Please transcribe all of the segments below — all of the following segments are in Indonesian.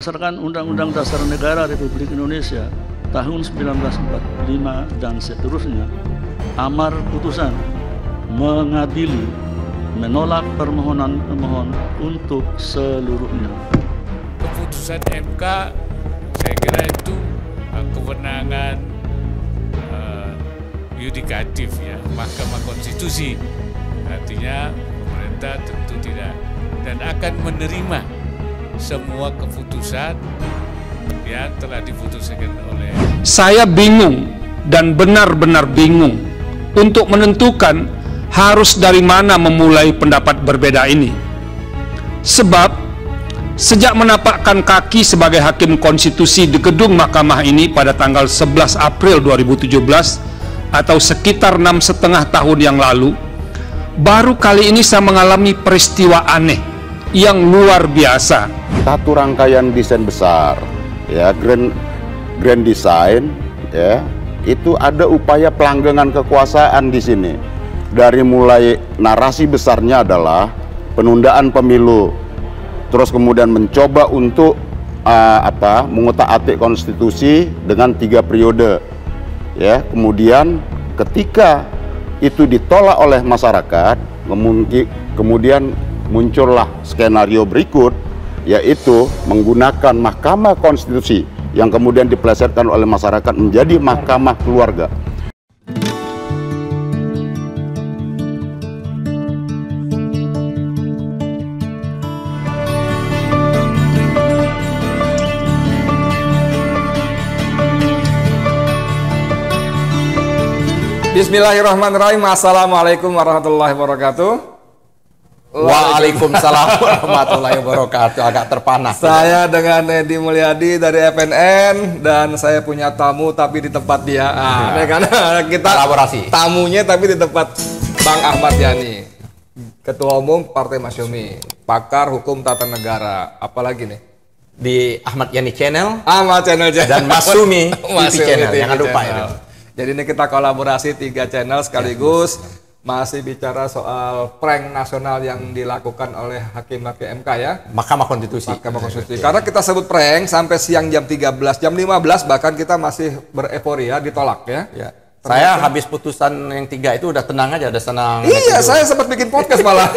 Berdasarkan Undang-Undang Dasar Negara Republik Indonesia tahun 1945 dan seterusnya, amar putusan mengadili menolak permohonan pemohon untuk seluruhnya. Keputusan MK saya kira itu kewenangan yudikatif ya, Mahkamah Konstitusi. Artinya pemerintah tentu tidak dan akan menerima semua keputusan yang telah diputuskan oleh. Saya bingung dan benar-benar bingung untuk menentukan harus dari mana memulai pendapat berbeda ini. Sebab sejak menapakkan kaki sebagai hakim konstitusi di gedung mahkamah ini pada tanggal 11 April 2017 atau sekitar 6,5 tahun yang lalu, baru kali ini saya mengalami peristiwa aneh yang luar biasa. Satu rangkaian desain besar, ya, grand design, ya, itu ada upaya pelanggengan kekuasaan di sini. Dari mulai narasi besarnya adalah penundaan pemilu, terus kemudian mencoba untuk mengutak-atik konstitusi dengan 3 periode, ya. Kemudian ketika itu ditolak oleh masyarakat, kemudian muncullah skenario berikut, yaitu menggunakan Mahkamah Konstitusi yang kemudian dipelesetkan oleh masyarakat menjadi Mahkamah Keluarga. Bismillahirrahmanirrahim. Assalamualaikum warahmatullahi wabarakatuh. Waalaikumsalam warahmatullahi wabarakatuh. Agak terpanas. Saya dengan Edi Mulyadi dari FNN dan saya punya tamu tapi di tempat dia. Karena kita kolaborasi. Tamunya tapi di tempat Bang Ahmad Yani, Ketua Umum Partai Masyumi, pakar hukum tata negara. Apalagi nih? Di Ahmad Yani Channel. Ahmad Channel dan Masyumi TV Channel. Jangan lupa ya. Jadi ini kita kolaborasi 3 channel sekaligus. Masih bicara soal prank nasional yang dilakukan oleh hakim-hakim MK ya. Mahkamah Konstitusi. Mahkamah Konstitusi. Karena kita sebut prank sampai siang jam 13, jam 15 bahkan kita masih bereforia ditolak ya. Ya. Saya habis putusan yang 3 itu udah tenang aja, udah senang. Iya, saya sempat bikin podcast malah.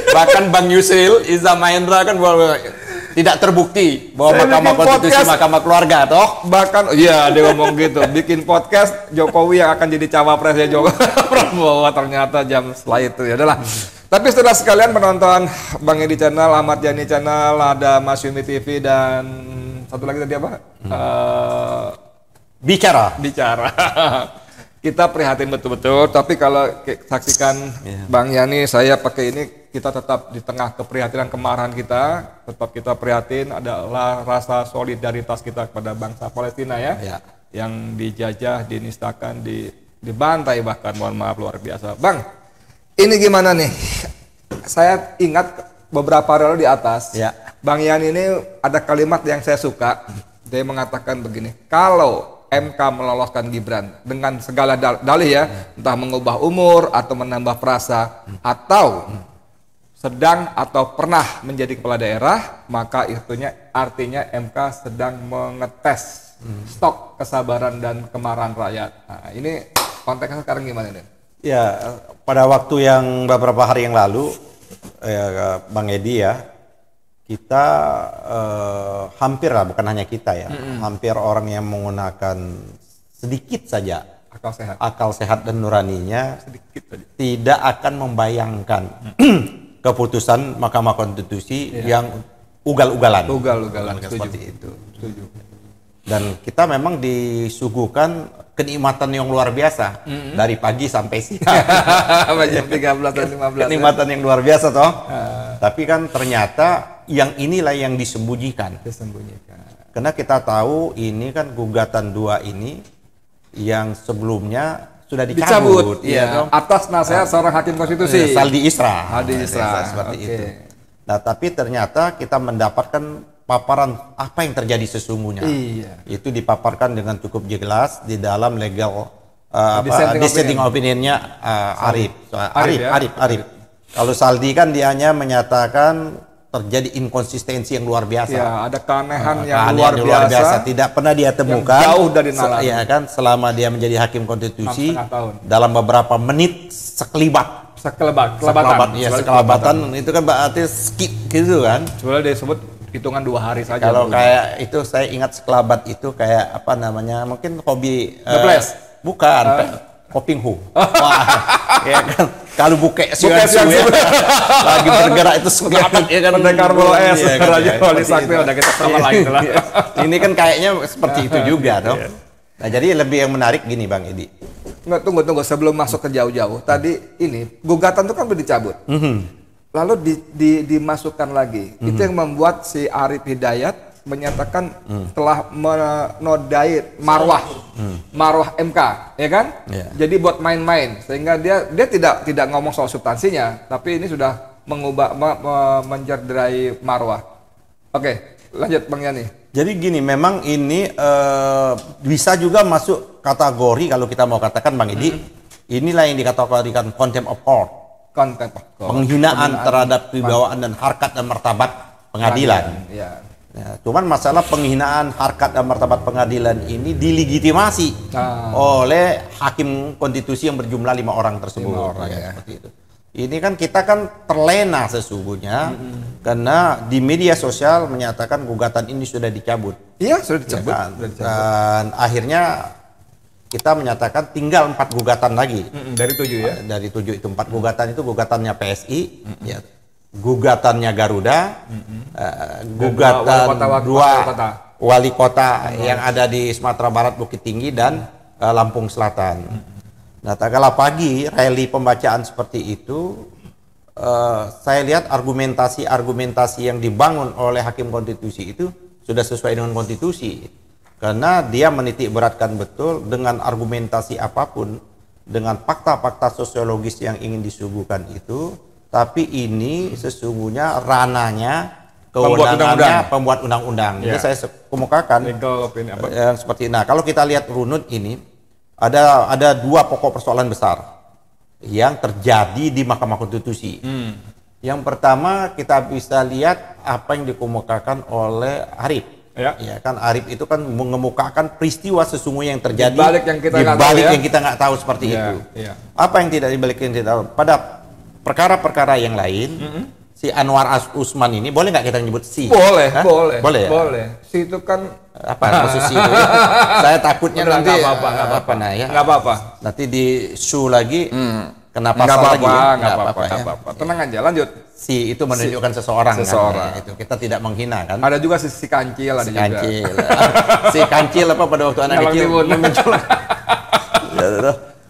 Bahkan Bang Yusril Iza Mahendra kan tidak terbukti bahwa Mahkamah Konstitusi Mahkamah Keluarga toh. Bahkan iya dia ngomong gitu, bikin podcast Jokowi yang akan jadi cawapresnya Prabowo ternyata jam setelah itu ya adalah. Tapi setelah sekalian penonton Bang Edi Channel, Ahmad Yani Channel, ada Masyumi TV dan satu lagi tadi apa? Bicara. Kita prihatin betul-betul, tapi kalau saksikan Bang Yani, saya pakai ini, kita tetap di tengah keprihatinan kemarahan kita, tetap kita prihatin adalah rasa solidaritas kita kepada bangsa Palestina ya. Yang dijajah, dinistakan, dibantai bahkan, mohon maaf luar biasa. Bang, ini gimana nih? Saya ingat beberapa hari lalu di atas, Bang Yani ini ada kalimat yang saya suka, dia mengatakan begini, kalau MK meloloskan Gibran dengan segala dalih ya, entah mengubah umur atau menambah frasa atau sedang atau pernah menjadi kepala daerah, maka itunya artinya MK sedang mengetes stok kesabaran dan kemarahan rakyat. Nah, ini konteksnya sekarang gimana nih? Ya, pada waktu yang beberapa hari yang lalu, Bang Edi ya, kita hampir lah, bukan hanya kita ya, hampir orang yang menggunakan sedikit saja akal sehat dan nuraninya tidak akan membayangkan keputusan Mahkamah Konstitusi yang ugal-ugalan seperti itu. Setuju. Dan kita memang disuguhkan kenikmatan yang luar biasa dari pagi sampai siang. Jam 13 dan 15. Kenikmatan yang luar biasa toh. Tapi kan ternyata yang inilah yang disembunyikan. Karena kita tahu ini kan gugatan 2 ini yang sebelumnya sudah dicabut ya, atas nasihat seorang hakim konstitusi, Saldi Isra. Seperti itu. Nah, tapi ternyata kita mendapatkan paparan apa yang terjadi sesungguhnya. Itu dipaparkan dengan cukup jelas di dalam legal dissenting opinion-nya Arif. Kalau Saldi kan dia hanya menyatakan terjadi inkonsistensi yang luar biasa. Ya, ada keanehan Keanehan yang luar biasa. Tidak pernah dia temukan. Jauh dari nalar. Ya kan, selama dia menjadi hakim konstitusi 6,5 tahun. dalam beberapa menit sekelibat. Sekelabatan itu kan berarti skip gitu kan. Sebenarnya disebut hitungan 2 hari saja. Kalau kayak itu saya ingat sekelabat itu kayak apa namanya? Mungkin hobi bukan Koping Hu. Wah, ya kan. Kalau buke siang lagi bergerak itu sekelabat ya kan. Pendekar Bolo S, Raja Wali Sakti udah kita sama lagi lah. Ini kan kayaknya seperti itu juga dong. Nah, jadi lebih yang menarik gini Bang Edi. Nggak, tunggu sebelum masuk ke jauh-jauh. Tadi ini gugatan itu kan udah dicabut. Lalu dimasukkan lagi. Itu yang membuat si Arief Hidayat menyatakan telah menodai marwah MK, ya kan? Jadi buat main-main, sehingga dia tidak ngomong soal substansinya, tapi ini sudah menjerderai marwah. Oke, lanjut Bang Yani. Jadi gini, memang ini bisa juga masuk kategori kalau kita mau katakan Bang Edi, inilah yang dikategorikan contempt of court. Penghinaan terhadap kewibawaan dan harkat dan martabat pengadilan. Ya, cuman masalah penghinaan harkat dan martabat pengadilan ini dilegitimasi oleh hakim konstitusi yang berjumlah 5 orang tersebut. Seperti itu. Ini kan kita kan terlena sesungguhnya karena di media sosial menyatakan gugatan ini sudah dicabut. Iya, sudah dicabut. Ya kan? Dan akhirnya kita menyatakan tinggal 4 gugatan lagi. Dari 7 ya? Dari 7 itu 4 gugatan itu gugatannya PSI, ya, gugatannya Garuda, gugatan wali kota yang ada di Sumatera Barat, Bukit Tinggi dan Lampung Selatan. Nah, tak kalah pagi rally pembacaan seperti itu, saya lihat argumentasi yang dibangun oleh hakim konstitusi itu sudah sesuai dengan konstitusi, karena dia menitik beratkan betul dengan argumentasi apapun, dengan fakta-fakta sosiologis yang ingin disuguhkan itu. Tapi ini sesungguhnya ranahnya, kewenangannya pembuat undang-undang. Jadi saya kemukakan yang seperti ini. Nah, kalau kita lihat runut ini, ada 2 pokok persoalan besar yang terjadi di Mahkamah Konstitusi. Yang pertama kita bisa lihat apa yang dikemukakan oleh Arief. Ya kan, Arief itu kan mengemukakan peristiwa sesungguhnya yang terjadi di balik yang kita nggak tahu seperti itu. Apa yang tidak dibalik yang tidak tahu? Pada perkara-perkara yang lain, si Anwar Usman ini boleh nggak kita nyebut si? Boleh ya? Boleh. Si itu kan apa maksud si itu? Saya takutnya nanti nggak apa-apa. Nanti di show lagi kena pasal lagi. Nggak apa-apa. Tenang aja, lanjut. Si itu menunjukkan seseorang. Kan? Itu kita tidak menghina kan? Ada juga si Kancil ada juga. Si Kancil apa pada waktu anak kecil muncul.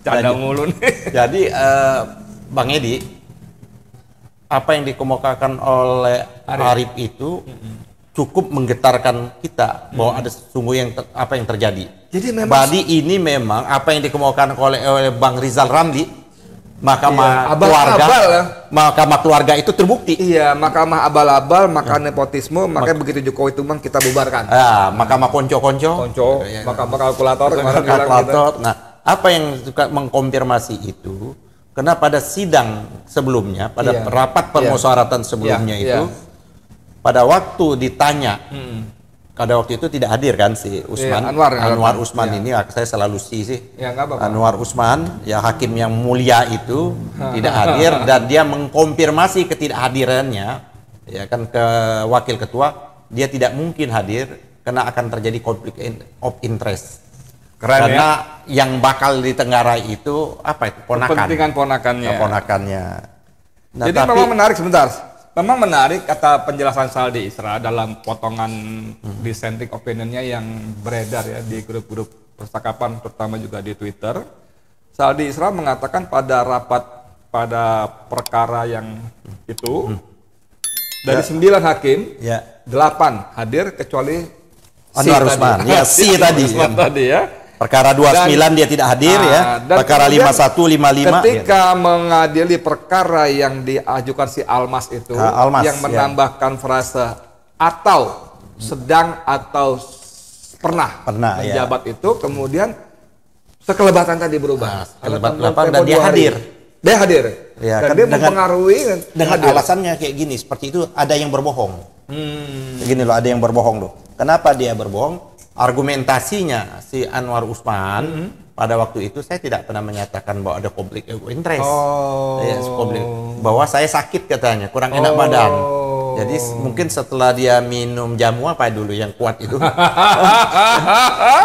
Canda mulu nih. Jadi Bang Edi, apa yang dikemukakan oleh Arief itu cukup menggetarkan kita bahwa ada sesungguhnya apa yang terjadi. Jadi memang ini memang apa yang dikemukakan oleh Bang Rizal Ramli, Mahkamah Keluarga itu terbukti. Iya, Mahkamah abal-abal, Mahkamah nepotisme, makanya begitu Jokowi tumbang kita bubarkan. Mahkamah konco-konco, Mahkamah kalkulator. Nah, apa yang suka mengkonfirmasi itu? Karena pada sidang sebelumnya, pada rapat permusyawaratan sebelumnya itu, pada waktu ditanya, pada waktu itu tidak hadir kan si Usman, Anwar Usman ini, saya selalu sih, Anwar Usman, ya hakim yang mulia itu tidak hadir dan dia mengkonfirmasi ketidakhadirannya, ya kan ke wakil ketua, dia tidak mungkin hadir karena akan terjadi konflik of interest. Karena yang bakal ditenggarai itu apa itu? Kepentingan ponakannya. Nah, jadi memang menarik sebentar. Memang menarik kata penjelasan Saldi Isra dalam potongan dissenting opinionnya yang beredar ya di grup-grup percakapan, terutama juga di Twitter. Saldi Isra mengatakan pada perkara yang itu dari 9 hakim, 8 hadir kecuali Anwar Usman. Si tadi ya. Perkara 29 dia tidak hadir perkara 51, 55. Ketika mengadili perkara yang diajukan si Almas itu, yang menambahkan frase atau sedang atau pernah menjabat itu, kemudian sekelebatan tadi berubah. Dan dia hadir. Dia hadir. Ya, Dan kan dia mempengaruhi dengan hadir. alasannya kayak gini, seperti itu ada yang berbohong. Begini loh, ada yang berbohong loh. Kenapa dia berbohong? Argumentasinya si Anwar Usman pada waktu itu saya tidak pernah menyatakan bahwa ada konflik interest. Ya, bahwa saya sakit katanya, kurang enak badan. Jadi mungkin setelah dia minum jamu apa dulu yang kuat itu,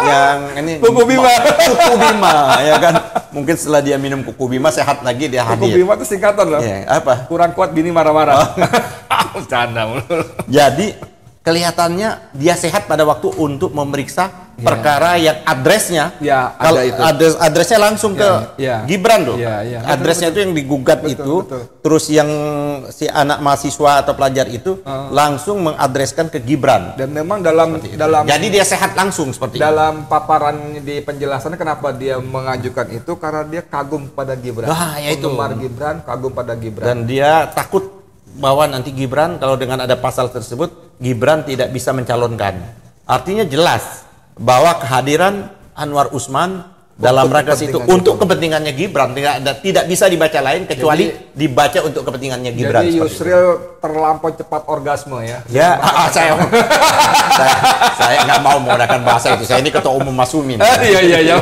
yang ini Kuku Bima. Kuku Bima, ya kan? Mungkin setelah dia minum Kuku Bima sehat lagi dia Kuku hadir. Bima itu singkatan loh. Ya, apa? Kurang kuat bini marah-marah. Bercanda. Jadi kelihatannya dia sehat pada waktu untuk memeriksa perkara yang adresnya, Ya, ada kalau itu. adresnya langsung ke Ya. Gibran loh. Ya, ya. Adresnya itu yang digugat itu, betul. terus yang si anak mahasiswa atau pelajar itu langsung mengadreskan ke Gibran. Dan memang dalam Jadi dia sehat langsung seperti itu. dalam paparan di penjelasannya kenapa dia mengajukan itu karena dia kagum pada Gibran. Ya itu. Penggemar Gibran, kagum pada Gibran. Dan dia takut bahwa nanti Gibran kalau dengan ada pasal tersebut Gibran tidak bisa mencalonkan. Artinya jelas bahwa kehadiran Anwar Usman dalam rangka itu untuk kepentingannya Gibran tidak bisa dibaca lain kecuali dibaca untuk kepentingannya Gibran. Jadi seperti Yusril terlampau cepat orgasme ya. Ya, saya nggak mau menggunakan bahasa itu. Saya ini ketua umum Masumin. Iya.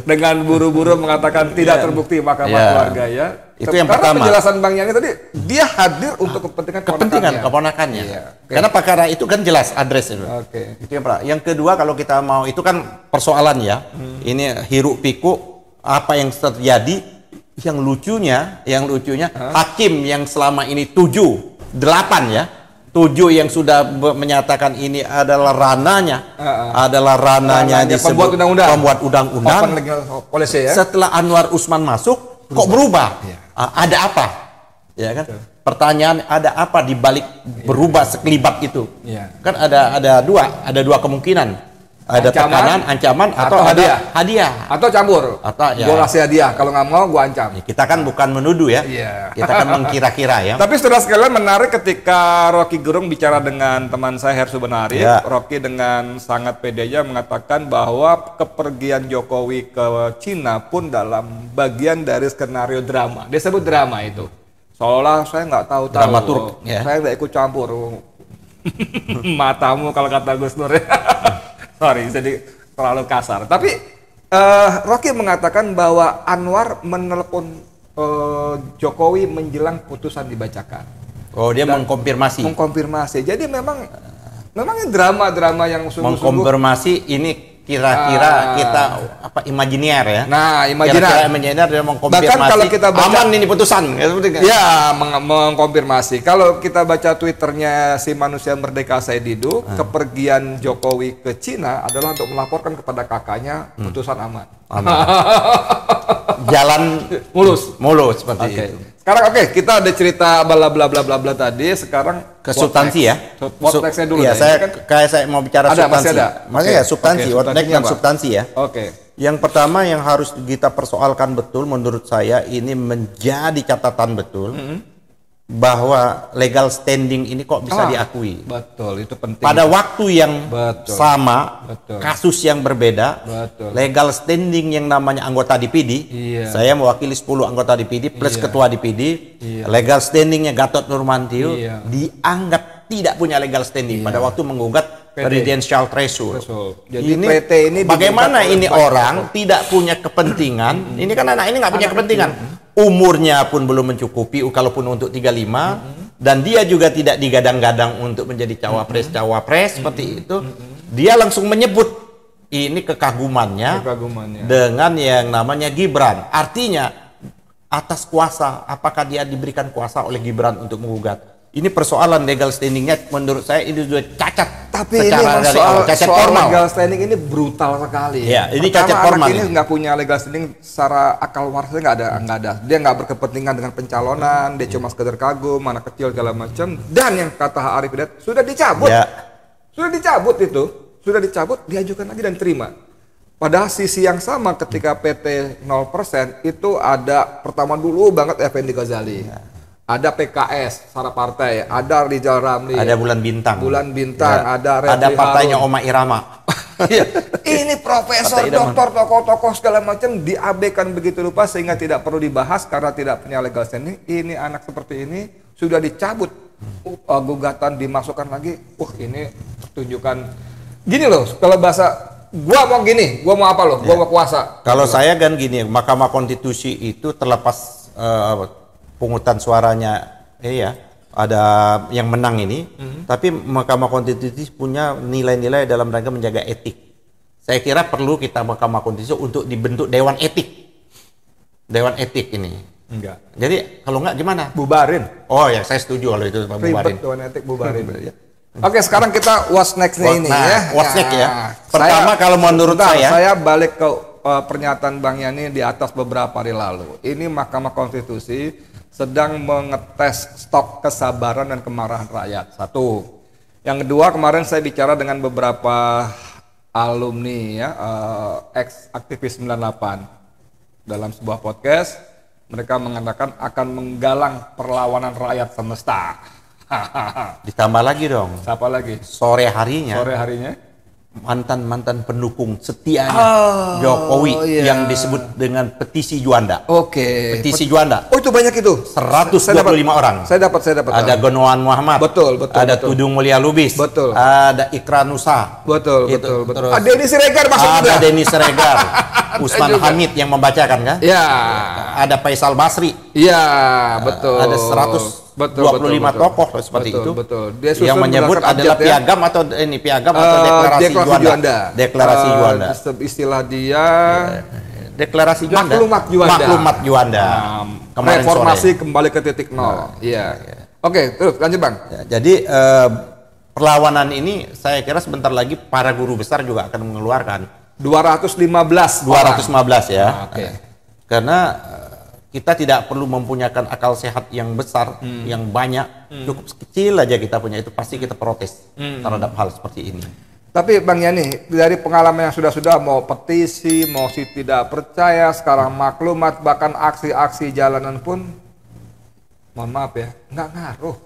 Dengan buru-buru mengatakan tidak terbukti mahkamah Ya. keluarga ya. Itu yang Karena pertama. penjelasan Bang Yani tadi dia hadir untuk kepentingan Keponakannya. Iya. Karena perkara itu kan jelas adres itu. Oke. Itu yang pertama. Yang kedua kalau kita mau itu kan persoalan ya. Ini hiruk pikuk apa yang terjadi. Yang lucunya hakim yang selama ini 8 ya. 7 yang sudah menyatakan ini adalah ranahnya pembuat undang-undang. pembuat undang-undang. Open legal policy ya. Setelah Anwar Usman masuk, kok berubah? Ada apa? Ya kan? Pertanyaan ada apa di balik berubah sekelibat itu? Iya. Kan ada dua kemungkinan. Ada tekanan, ancaman atau hadiah. hadiah. Atau campur. Atau ya. Gua kasih hadiah, kalau nggak mau gua ancam. Kita kan bukan menuduh ya. Iya. Kita kan mengkira-kira ya. Tapi saudara sekalian menarik ketika Rocky Gerung bicara dengan teman saya Hersu Benari, Ya. Rocky dengan sangat pedenya mengatakan bahwa kepergian Jokowi ke Cina pun dalam bagian dari skenario drama. Dia sebut drama itu. Seolah saya nggak tahu Dramaturg, ya. Saya nggak ikut campur. Matamu kalau kata Gus Nur. Sorry, jadi terlalu kasar. Tapi Rocky mengatakan bahwa Anwar menelpon Jokowi menjelang putusan dibacakan. Oh, dia mengkonfirmasi. Mengkonfirmasi. Jadi memang ini drama-drama yang sungguh-sungguh. Mengkonfirmasi ini kira-kira kita imajiner ya. Nah, Kira-kira imajiner dia mengkonfirmasi. Bahkan kalau kita baca, aman ini putusan. Ya, mengkonfirmasi. Kalau kita baca Twitternya si manusia merdeka Said Didu, kepergian Jokowi ke Cina adalah untuk melaporkan kepada kakaknya putusan aman. Jalan mulus seperti Oke. itu. Sekarang kita ada cerita bla bla bla bla bla tadi. Sekarang Ke substansi ya. What next-nya dulu. Iya, deh. saya mau bicara Ada, substansi. masih ada? Masih Oke. ya substansi, Oke, what next substansinya dan apa? substansi ya. Oke. Yang pertama yang harus kita persoalkan betul menurut saya ini menjadi catatan betul bahwa legal standing ini kok bisa diakui. Betul, itu penting. Pada waktu yang Betul. sama, Betul. kasus yang berbeda, Betul. legal standing yang namanya anggota DPD, Iya. saya mewakili 10 anggota DPD plus ketua DPD, legal standingnya Gatot Nurmantio Iya. dianggap tidak punya legal standing pada waktu menggugat presidential threshold. Jadi Ini PT ini bagaimana digugat oleh ini banyak orang tidak punya kepentingan? Ini kan anak ini nggak punya kepentingan. Umurnya pun belum mencukupi, kalaupun untuk 35, dan dia juga tidak digadang-gadang untuk menjadi cawapres seperti itu. Dia langsung menyebut ini kekagumannya dengan yang namanya Gibran. Artinya atas kuasa, apakah dia diberikan kuasa oleh Gibran untuk menggugat? Ini persoalan legal standingnya menurut saya ini sudah cacat. Tapi secara ini dari awal, cacat soal formal. legal standing ini brutal sekali. Ya, ini Pertama, cacat formal anak ini ini. nggak punya legal standing secara akal warisnya nggak ada. Dia nggak berkepentingan dengan pencalonan. Dia cuma sekedar kagum, anak kecil segala macam. Dan yang kata Arif Hidayat sudah dicabut. Ya. Sudah dicabut itu. Sudah dicabut, diajukan lagi dan terima. Pada sisi yang sama ketika PT 0% itu ada pertama dulu banget Effendi Ghazali. Ada PKS, Sarah Partai, ada Rizal Ramli, Ada Bulan Bintang. Bulan Bintang, Ya. ada Ada Refli partainya Harun. Oma Irama. Ini profesor, doktor, tokoh-tokoh segala macam diabaikan begitu rupa sehingga tidak perlu dibahas karena tidak punya legal standing. Ini anak seperti ini sudah dicabut gugatan, dimasukkan lagi. Ini tunjukkan gini loh, kalau bahasa gua mau gini, gua mau apa loh, gua mau kuasa. Kalau saya kan gini, Mahkamah Konstitusi itu terlepas pungutan suaranya, ada yang menang ini, tapi Mahkamah Konstitusi punya nilai-nilai dalam rangka menjaga etik. Saya kira perlu kita Mahkamah Konstitusi untuk dibentuk Dewan Etik. Dewan Etik ini. Enggak. Jadi kalau enggak gimana? Bubarin. Oh ya, saya setuju kalau itu bubarin. Dewan Etik bubarin. Oke, sekarang kita what's next-nya ini ya. What's next ya. Pertama kalau menurut saya balik ke pernyataan Bang Yani di atas beberapa hari lalu. Ini Mahkamah Konstitusi sedang mengetes stok kesabaran dan kemarahan rakyat. Satu. Yang kedua, kemarin saya bicara dengan beberapa alumni ya, ex aktivis 98 dalam sebuah podcast, mereka mengatakan akan menggalang perlawanan rakyat semesta. Ditambah lagi dong. Siapa lagi? Sore harinya mantan pendukung setianya Jokowi yang disebut dengan petisi Juanda. Petisi Juanda. Oh, itu banyak itu. 125 orang. Saya dapat. Ada Gonoan Muhammad. Betul. Ada Tudung Mulia Lubis. Betul. Ada Ikran Nusa. Betul. Terus Denny Siregar masuk juga. Ada Denny Siregar. Usman Hamid yang membacakan kan? Ya. Ada Faisal Basri. Iya, betul. Ada 125 tokoh seperti itu. Betul. Yang menyebut adalah piagam atau deklarasi Juanda. Deklarasi Juanda. Istilah dia deklarasi Juanda. Maklumat Juanda. Reformasi sore. Kembali ke titik nol. Iya. Oke, terus lanjut Bang. Jadi perlawanan ini saya kira sebentar lagi para guru besar juga akan mengeluarkan 215 ya. Oke. Karena kita tidak perlu mempunyakan akal sehat yang besar, yang banyak, cukup kecil aja kita punya, itu pasti kita protes terhadap hal seperti ini. Tapi Bang Yani, dari pengalaman yang sudah mau petisi, mosi tidak percaya, sekarang maklumat, bahkan aksi-aksi jalanan pun, mohon maaf ya, nggak ngaruh.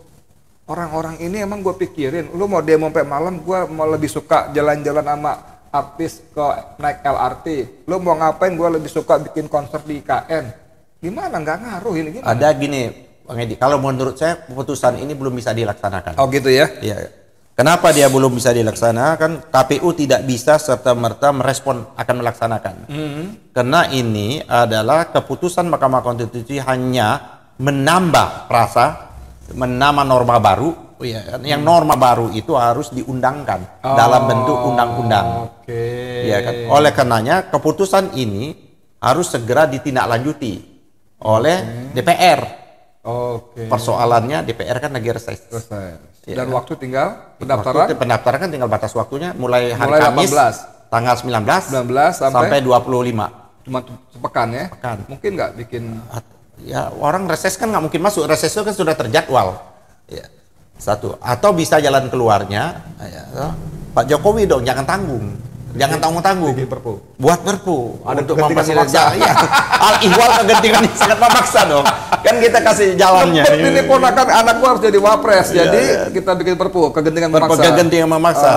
Orang-orang ini emang gue pikirin, lu mau demo sampai malam, gue mau lebih suka jalan-jalan sama artis ke naik LRT. Lu mau ngapain, gue lebih suka bikin konser di IKN. Gimana, nggak ngaruh ini gimana? Ada gini Bang Edi, kalau menurut saya keputusan ini belum bisa dilaksanakan. Oh gitu ya? Iya. Kenapa dia belum bisa dilaksanakan? KPU tidak bisa serta-merta merespon akan melaksanakan. Karena ini adalah keputusan Mahkamah Konstitusi hanya menambah menambah norma baru. Yang norma baru itu harus diundangkan dalam bentuk undang-undang. Ya kan? Oleh karenanya keputusan ini harus segera ditindaklanjuti oleh DPR. Persoalannya DPR kan lagi reses. Dan waktu tinggal pendaftaran? Pendaftaran kan tinggal batas waktunya mulai hari Kamis 18. tanggal 19 sampai 25. Cuma sepekan ya? Pekan. Mungkin nggak bikin? Ya orang reses kan nggak mungkin masuk. Reses itu kan sudah terjadwal. Ya. Satu. Atau bisa jalan keluarnya Pak Jokowi dong, jangan tanggung. Jangan tanggung-tanggung. Buat perpu. Ada untuk memfasilitasi. Al-ihwal kegentingan sangat memaksa dong. Kan kita kasih jalannya. Ini ponakan anak gua harus jadi wapres. Jadi kita bikin perpu kegentingan memaksa. Kegentingan memaksa.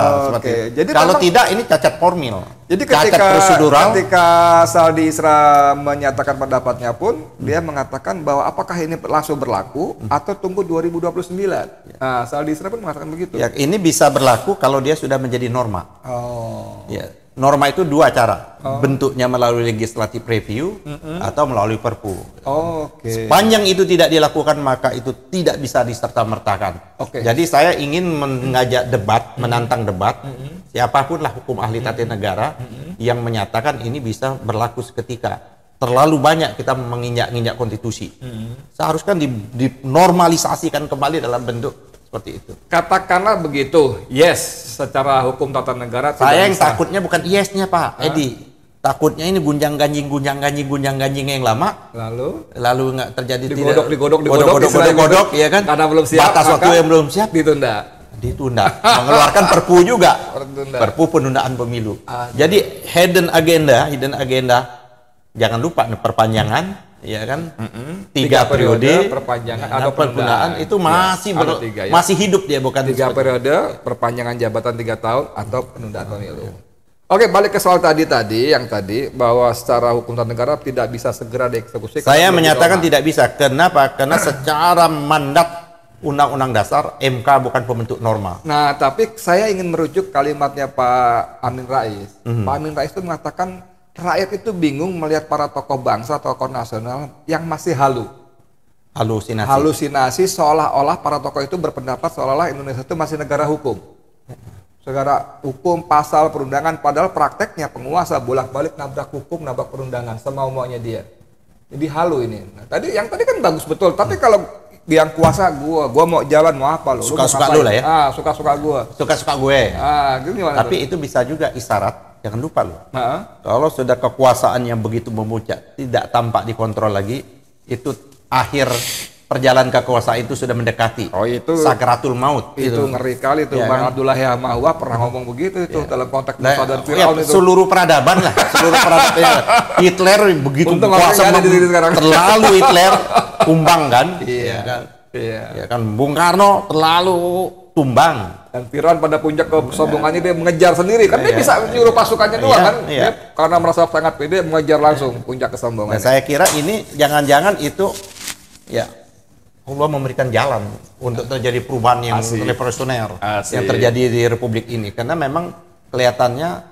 Jadi kalau tidak ini cacat formil. Jadi prosedural. Ketika Saldi Isra menyatakan pendapatnya pun dia mengatakan bahwa apakah ini langsung berlaku atau tunggu 2029. Nah, Saldi Isra pun mengatakan begitu. Ya, ini bisa berlaku kalau dia sudah menjadi norma. Ya, norma itu dua cara. Bentuknya melalui legislative review atau melalui perpu. Sepanjang itu tidak dilakukan maka itu tidak bisa diserta-mertakan. Jadi saya ingin mengajak debat, menantang debat. Siapapun lah hukum ahli tata negara yang menyatakan ini bisa berlaku seketika. Terlalu banyak kita menginjak-injak konstitusi. Seharusnya dinormalisasikan kembali dalam bentuk seperti itu. Katakanlah begitu, yes, secara hukum tata negara. Saya yang takutnya bukan yes-nya Pak Edi. Takutnya ini gunjang-ganjing yang lama. Lalu nggak terjadi digodok, ya kan? Karena belum siap. Batas waktu yang belum siap ditunda. Mengeluarkan perpu juga. Perpu penundaan pemilu. Jadi hidden agenda. Jangan lupa perpanjangan, ya kan? 3 periode perpanjangan atau penundaan itu masih hidup dia, bukan 3 periode perpanjangan jabatan 3 tahun atau penundaan pemilu. Oke, balik ke soal tadi yang tadi bahwa secara hukum tata negara tidak bisa segera dieksekusi. Saya menyatakan tidak bisa. Kenapa? Karena secara mandat Undang-Undang Dasar MK bukan pembentuk norma. Nah, tapi saya ingin merujuk kalimatnya Pak Amin Rais. Pak Amin Rais itu mengatakan rakyat itu bingung melihat para tokoh bangsa, tokoh nasional yang masih halusinasi seolah-olah para tokoh itu berpendapat seolah-olah Indonesia itu masih negara hukum. Negara hukum, pasal, perundangan, padahal prakteknya penguasa bolak-balik nabrak hukum, nabrak perundangan semau-maunya dia. Jadi halu ini. Nah, yang tadi kan bagus betul, tapi kalau yang kuasa gua mau jalan mau apa lo? Suka-suka lu lah ya. Suka-suka gua. Suka-suka gue. Gitu gimana? Tapi itu bisa juga isyarat, jangan lupa lo. Kalau sudah kekuasaan yang begitu memuncak, tidak tampak dikontrol lagi, itu akhir perjalanan kekuasaan itu sudah mendekati. Oh, itu sakaratul maut. Itu ngeri kali itu. Ya, Bang kan? Abdullah Yahmawa pernah ngomong begitu itu dalam konteks Musa dan Firaun itu. Seluruh peradaban lah, seluruh peradaban. Hitler begitu kuasa terlalu Hitler tumbang kan? Iya kan? Iya. Ya kan Bung Karno terlalu tumbang. Dan Firaun pada puncak kesombongannya dia mengejar sendiri kan dia bisa nyuruh pasukannya doang kan? Dia, karena merasa sangat pede mengejar langsung puncak kesombongannya. Nah, saya kira ini jangan-jangan itu ya Allah memberikan jalan untuk terjadi perubahan yang revolusioner yang terjadi di Republik ini, karena memang kelihatannya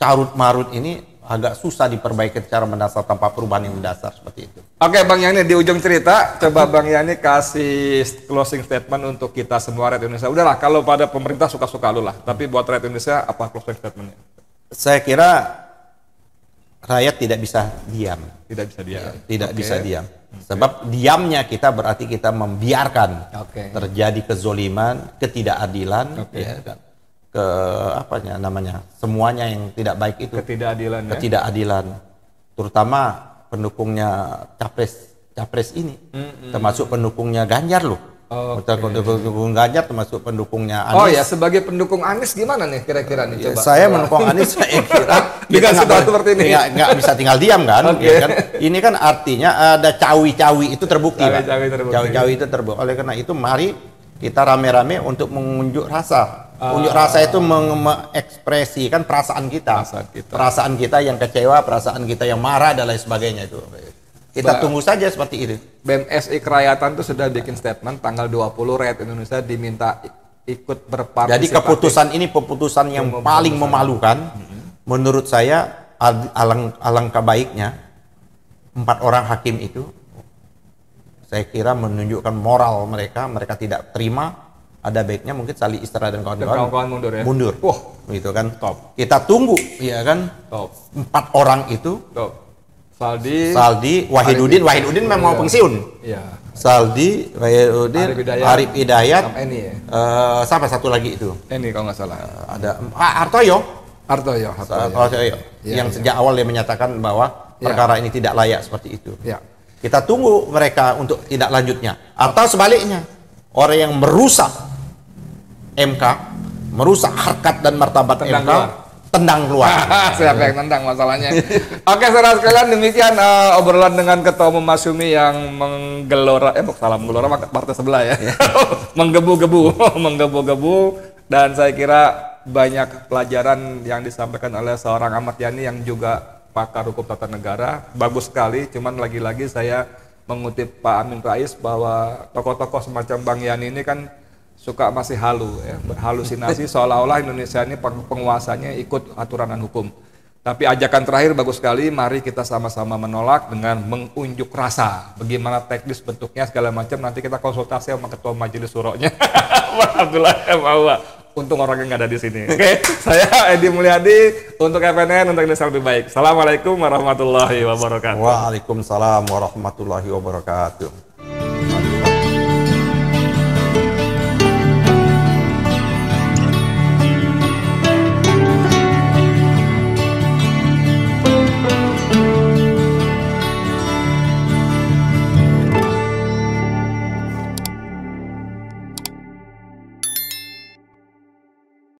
carut marut ini agak susah diperbaiki secara mendasar tanpa perubahan yang mendasar seperti itu. Oke, Bang Yani, di ujung cerita coba Bang Yani kasih closing statement untuk kita semua rakyat Indonesia. Udahlah, kalau pada pemerintah suka-suka lu lah, tapi buat rakyat Indonesia apa closing statementnya? Saya kira rakyat tidak bisa diam. Tidak bisa diam. Sebab diamnya kita berarti kita membiarkan terjadi kezoliman, ketidakadilan, semuanya yang tidak baik itu. Ketidakadilan. Terutama pendukungnya capres ini, termasuk pendukungnya Ganjar loh. Pendukung Ganjar termasuk pendukungnya Anies. Oh ya, sebagai pendukung Anies gimana nih kira-kira nih? Coba. Saya mendukung Anies, saya kira kita nggak bisa tinggal diam kan? Ya kan? Ini kan artinya ada cawi-cawi itu terbukti, cawi-cawi itu terbukti. Oleh karena itu mari kita rame-rame untuk mengunjuk rasa. Unjuk rasa itu mengekspresikan perasaan kita yang kecewa, perasaan kita yang marah dan lain sebagainya itu. Kita tunggu saja seperti itu. BEM SI Kerakyatan itu sudah bikin statement tanggal 20 rakyat Indonesia diminta ikut berpartisipasi. Jadi keputusan ini keputusan yang paling memalukan. Menurut saya alangkah baiknya 4 orang hakim itu, saya kira menunjukkan moral mereka tidak terima. Ada baiknya mungkin Salih Isra dan kawan-kawan mundur. Wah, gitu kan. Top. Kita tunggu, ya kan. Top. 4 orang itu. Top. Saldi, Wahidudin memang mau pensiun. Iya. Saldi, Wahidudin, Arif Hidayat, siapa satu lagi itu? Ini kalau nggak salah. Ada Hartoyo. Ya, yang sejak awal dia menyatakan bahwa perkara ini tidak layak seperti itu. Ya. Kita tunggu mereka untuk tindak lanjutnya. Atau sebaliknya, orang yang merusak MK, merusak harkat dan martabat MK, tendang keluar. Siapa yang tendang masalahnya? Oke, saudara sekalian, demikian obrolan dengan Ketua Umum Masyumi yang menggelora, partai sebelah ya, menggebu-gebu, dan saya kira banyak pelajaran yang disampaikan oleh seorang Ahmad Yani yang juga pakar hukum tata negara. Bagus sekali, cuman lagi-lagi saya mengutip Pak Amin Rais bahwa tokoh-tokoh semacam Bang Yani ini kan suka masih halusinasi seolah-olah Indonesia ini penguasanya ikut aturan dan hukum. Tapi ajakan terakhir bagus sekali, mari kita sama-sama menolak dengan mengunjuk rasa. Bagaimana teknis bentuknya segala macam, nanti kita konsultasi sama ketua majelis syuronya. Alhamdulillah, untung orang yang nggak ada di sini. Oke, saya Edi Mulyadi untuk FNN untuk Indonesia Lebih Baik. Assalamualaikum warahmatullahi wabarakatuh. Waalaikumsalam warahmatullahi wabarakatuh.